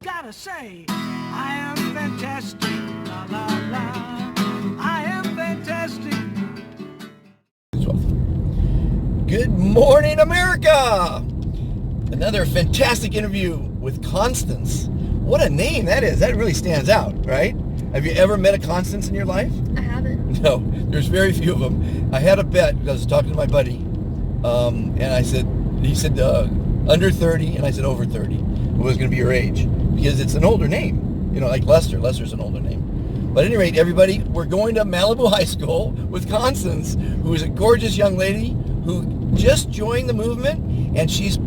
Gotta say, I am fantastic, la la la. I am fantastic. Good morning, America! Another fantastic interview with Constance. What a name that is. That really stands out, right? Have you ever met a Constance in your life? I haven't. No, there's very few of them. I had a bet because I was talking to my buddy, and he said under 30, and I said over 30. What was going to be your age? Because it's an older name, like Lester. Lester's an older name. But at any rate, everybody, we're going to Malibu High School with Constance, who is a gorgeous young lady who just joined the movement, and she's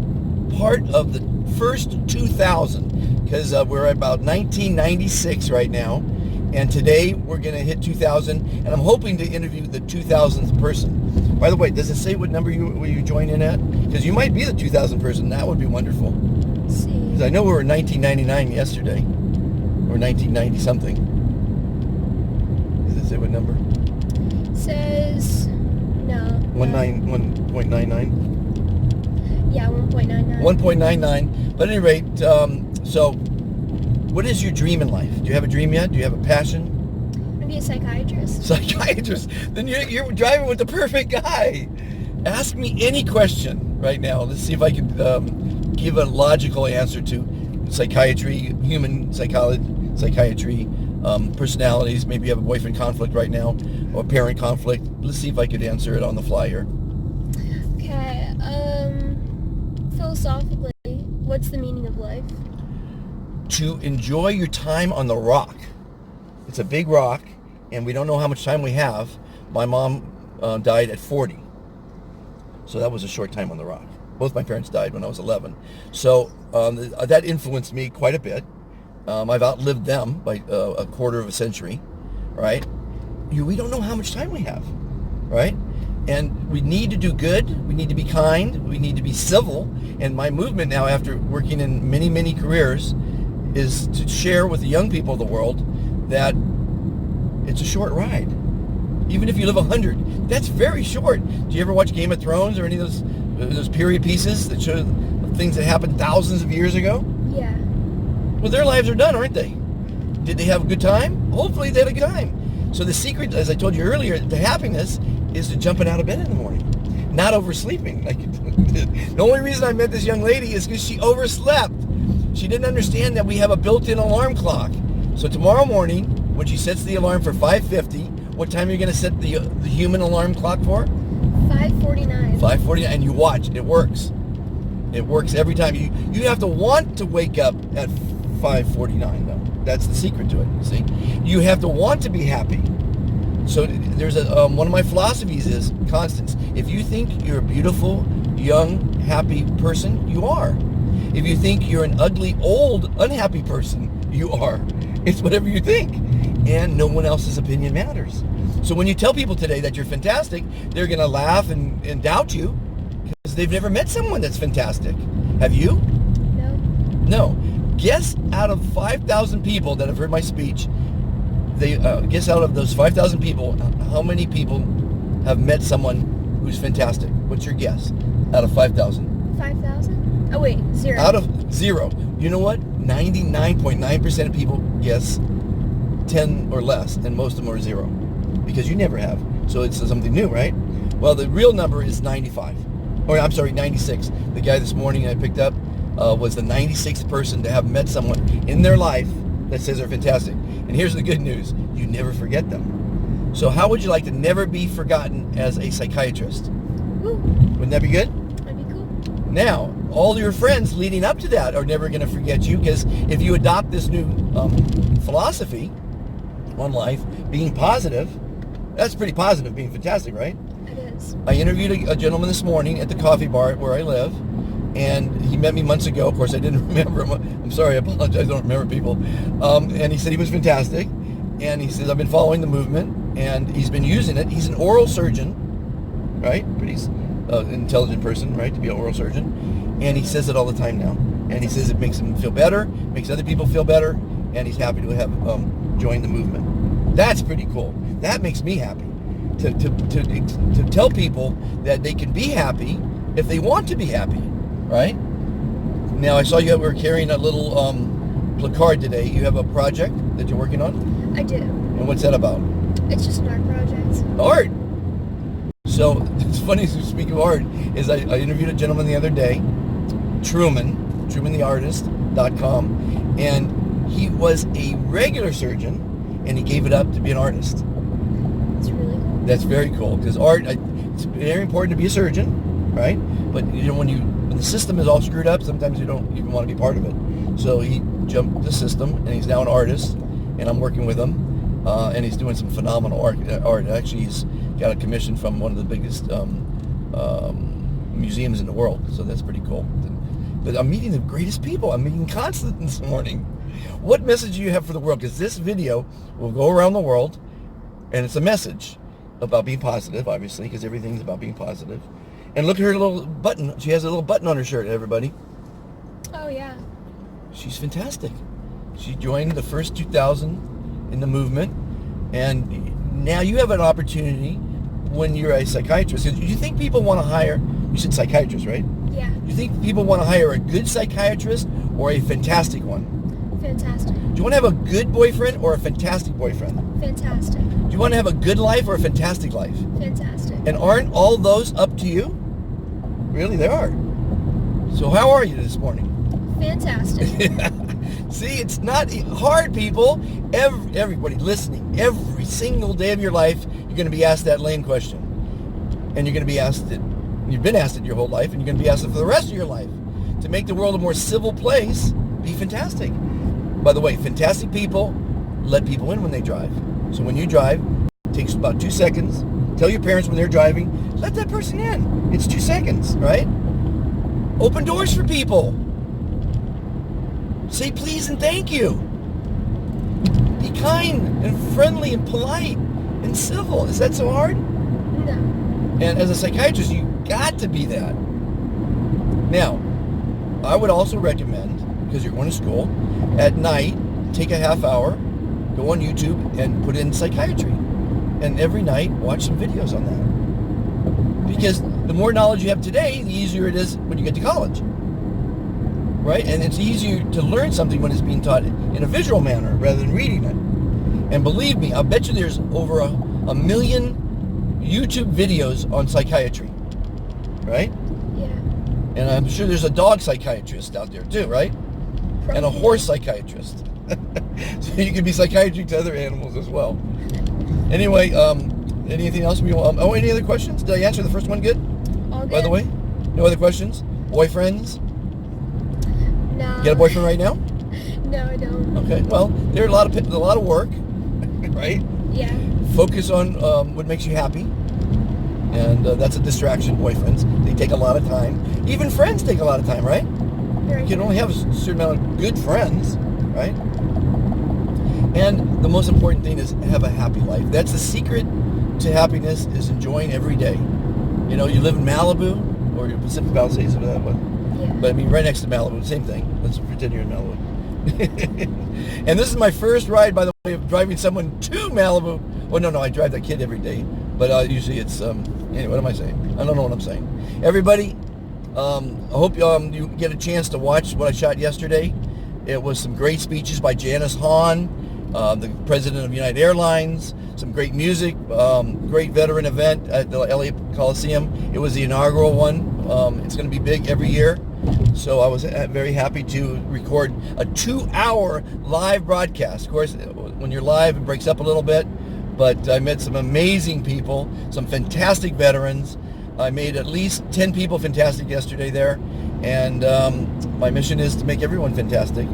part of the first 2,000, because we're at about 1996 right now, and today we're going to hit 2,000, and I'm hoping to interview the 2,000th person. By the way, does it say what number you join in at? Because you might be the 2,000th person. That would be wonderful. Let's see. Because I know we were 1999 yesterday, or 1990 something. Does it say what number? It says no. 1.99? Yeah, 1.99. 1.99. But at any rate, so what is your dream in life? Do you have a dream yet? Do you have a passion? I'm gonna be a psychiatrist. Psychiatrist. Then you're driving with the perfect guy. Ask me any question right now. Let's see if I can give a logical answer to psychiatry, human psychiatry, personalities. Maybe you have a boyfriend conflict right now, or parent conflict. Let's see if I could answer it on the fly here. Okay, philosophically, what's the meaning of life? To enjoy your time on the rock. It's a big rock, and we don't know how much time we have. My mom died at 40. So that was a short time on the rock. Both my parents died when I was 11. So that influenced me quite a bit. I've outlived them by a quarter of a century, right? We don't know how much time we have, right? And we need to do good. We need to be kind. We need to be civil. And my movement now, after working in many, many careers, is to share with the young people of the world that it's a short ride. Even if you live 100, that's very short. Do you ever watch Game of Thrones or any of those period pieces that show things that happened thousands of years ago? Yeah. Well, their lives are done, aren't they? Did they have a good time? Hopefully they had a good time. So the secret, as I told you earlier, to happiness is to jumping out of bed in the morning, not oversleeping. The only reason I met this young lady is because she overslept. She didn't understand that we have a built-in alarm clock. So tomorrow morning, when she sets the alarm for 5:50, what time are you going to set the human alarm clock for? 5:49. 5:49, and you watch. It works. It works every time. You have to want to wake up at 5:49, though. That's the secret to it, you see? You have to want to be happy. So there's one of my philosophies is, Constance, if you think you're a beautiful, young, happy person, you are. If you think you're an ugly, old, unhappy person, you are. It's whatever you think. And no one else's opinion matters. So when you tell people today that you're fantastic, they're going to laugh and doubt you because they've never met someone that's fantastic. Have you? No. No. Guess out of 5,000 people that have heard my speech, guess out of those 5,000 people, how many people have met someone who's fantastic? What's your guess out of 5,000? 5,000? Oh wait, 0. Out of 0. You know what? 99.9% of people guess 10 or less, and most of them are 0 because you never have. So it's something new, right? Well, the real number is 95. Or I'm sorry, 96. The guy this morning I picked up was the 96th person to have met someone in their life that says they're fantastic. And here's the good news. You never forget them. So how would you like to never be forgotten as a psychiatrist? Woo. Wouldn't that be good? That'd be cool. Now, all your friends leading up to that are never going to forget you because if you adopt this new philosophy on life, being positive, that's pretty positive, being fantastic, right? It is. I interviewed a gentleman this morning at the coffee bar where I live, and he met me months ago. Of course, I didn't remember him. I'm sorry, I apologize, I don't remember people. And he said he was fantastic, and he says, I've been following the movement, and he's been using it. He's an oral surgeon, right? Pretty intelligent person, right, to be an oral surgeon. And he says it all the time now. And he says it makes him feel better, makes other people feel better, and he's happy to have joined the movement. That's pretty cool. That makes me happy. To tell people that they can be happy if they want to be happy, right? Now I saw you were carrying a little placard today. You have a project that you're working on? I do. And what's that about? It's just an art project. Art! So, it's funny, speaking of art, is I interviewed a gentleman the other day, TrumanTheArtist.com, and he was a regular surgeon, and he gave it up to be an artist. It's really cool. That's very cool, because art, it's very important to be a surgeon, right? But when the system is all screwed up, sometimes you don't even want to be part of it. So he jumped the system, and he's now an artist, and I'm working with him, and he's doing some phenomenal art. Actually, he's got a commission from one of the biggest museums in the world, so that's pretty cool. But I'm meeting the greatest people. I'm meeting Constance this morning. What message do you have for the world? Because this video will go around the world, and it's a message about being positive, obviously, because everything's about being positive. And look at her little button. She has a little button on her shirt, everybody. Oh, yeah. She's fantastic. She joined the first 2,000 in the movement, and now you have an opportunity when you're a psychiatrist. Do you think people want to hire, you said psychiatrist, right? Yeah. Do you think people want to hire a good psychiatrist or a fantastic one? Fantastic. Do you want to have a good boyfriend or a fantastic boyfriend? Fantastic. Do you want to have a good life or a fantastic life? Fantastic. And aren't all those up to you? Really, they are. So how are you this morning? Fantastic. See, it's not hard, people. Everybody listening, every single day of your life, you're going to be asked that lame question. And you're going to be asked it. You've been asked it your whole life, and you're going to be asked it for the rest of your life. To make the world a more civil place, be fantastic. By the way, fantastic people let people in when they drive. So when you drive, it takes about 2 seconds. Tell your parents when they're driving, let that person in. It's 2 seconds, right? Open doors for people. Say please and thank you. Be kind and friendly and polite and civil. Is that so hard? No. And as a psychiatrist, you got to be that. Now, I would also recommend, because you're going to school, at night, take a half hour, go on YouTube and put in psychiatry. And every night, watch some videos on that. Because the more knowledge you have today, the easier it is when you get to college. Right? And it's easier to learn something when it's being taught in a visual manner rather than reading it. And believe me, I bet you there's over a million YouTube videos on psychiatry. Right? Yeah. And I'm sure there's a dog psychiatrist out there too, right? And a Probably. horse psychiatrist. So you can be psychiatric to other animals as well. Anyway, anything else we want? Oh, any other questions? Did I answer the first one good? All good. By the way? No other questions? Boyfriends? No. You got a boyfriend right now? No, I don't. Okay, well, there's a lot of work, right? Yeah. Focus on what makes you happy. And that's a distraction, boyfriends. They take a lot of time. Even friends take a lot of time, right? Very You can good. only have a certain amount of good friends, right? And the most important thing is have a happy life. That's the secret to happiness, is enjoying every day. You know, you live in Malibu or your Pacific Palisades or whatever. Yeah. But I mean, right next to Malibu, same thing. Let's pretend you're in Malibu. And this is my first ride, by the way, of driving someone to Malibu. Well, no, I drive that kid every day. But usually it's, anyway, what am I saying? I don't know what I'm saying. Everybody, I hope you get a chance to watch what I shot yesterday. It was some great speeches by Janice Hahn, the president of United Airlines, some great music, great veteran event at the LA Coliseum. It was the inaugural one. It's going to be big every year. So I was very happy to record a 2-hour live broadcast. Of course, when you're live, it breaks up a little bit. But I met some amazing people, some fantastic veterans. I made at least 10 people fantastic yesterday there. And my mission is to make everyone fantastic.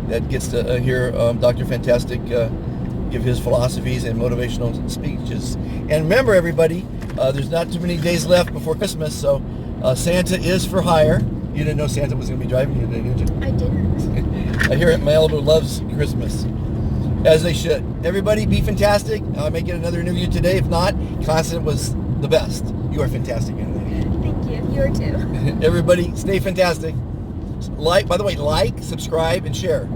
That gets to hear Dr. Fantastic give his philosophies and motivational speeches. And remember, everybody, there's not too many days left before Christmas, so Santa is for hire. You didn't know Santa was going to be driving you today, did you? I didn't. I hear it. Malibu loves Christmas, as they should. Everybody, be fantastic. I may get another interview today. If not, Constant was the best. You are fantastic, young lady. Thank you. You are too. Everybody, stay fantastic. By the way, like, subscribe, and share.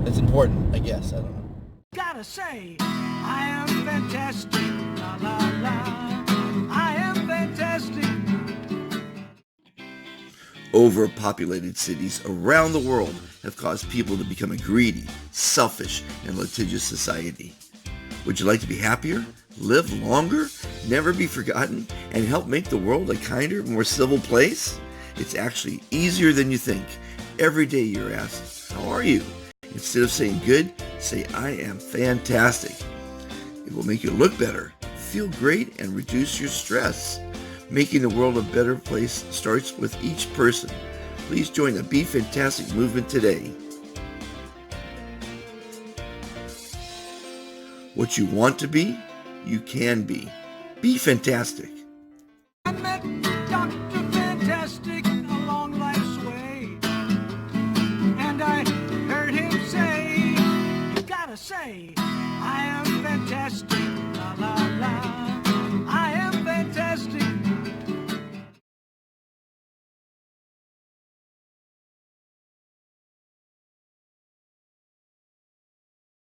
That's important, I guess. I don't know. Gotta say, I am fantastic. La la la. I am fantastic. Overpopulated cities around the world have caused people to become a greedy, selfish, and litigious society. Would you like to be happier, live longer, never be forgotten, and help make the world a kinder, more civil place? It's actually easier than you think. Every day you're asked, how are you? Instead of saying good, say I am fantastic. It will make you look better, feel great, and reduce your stress. Making the world a better place starts with each person. Please join the Be Fantastic movement today. What you want to be, you can be. Be fantastic. I met Dr. Fantastic along life's way, and I heard him say, you gotta say,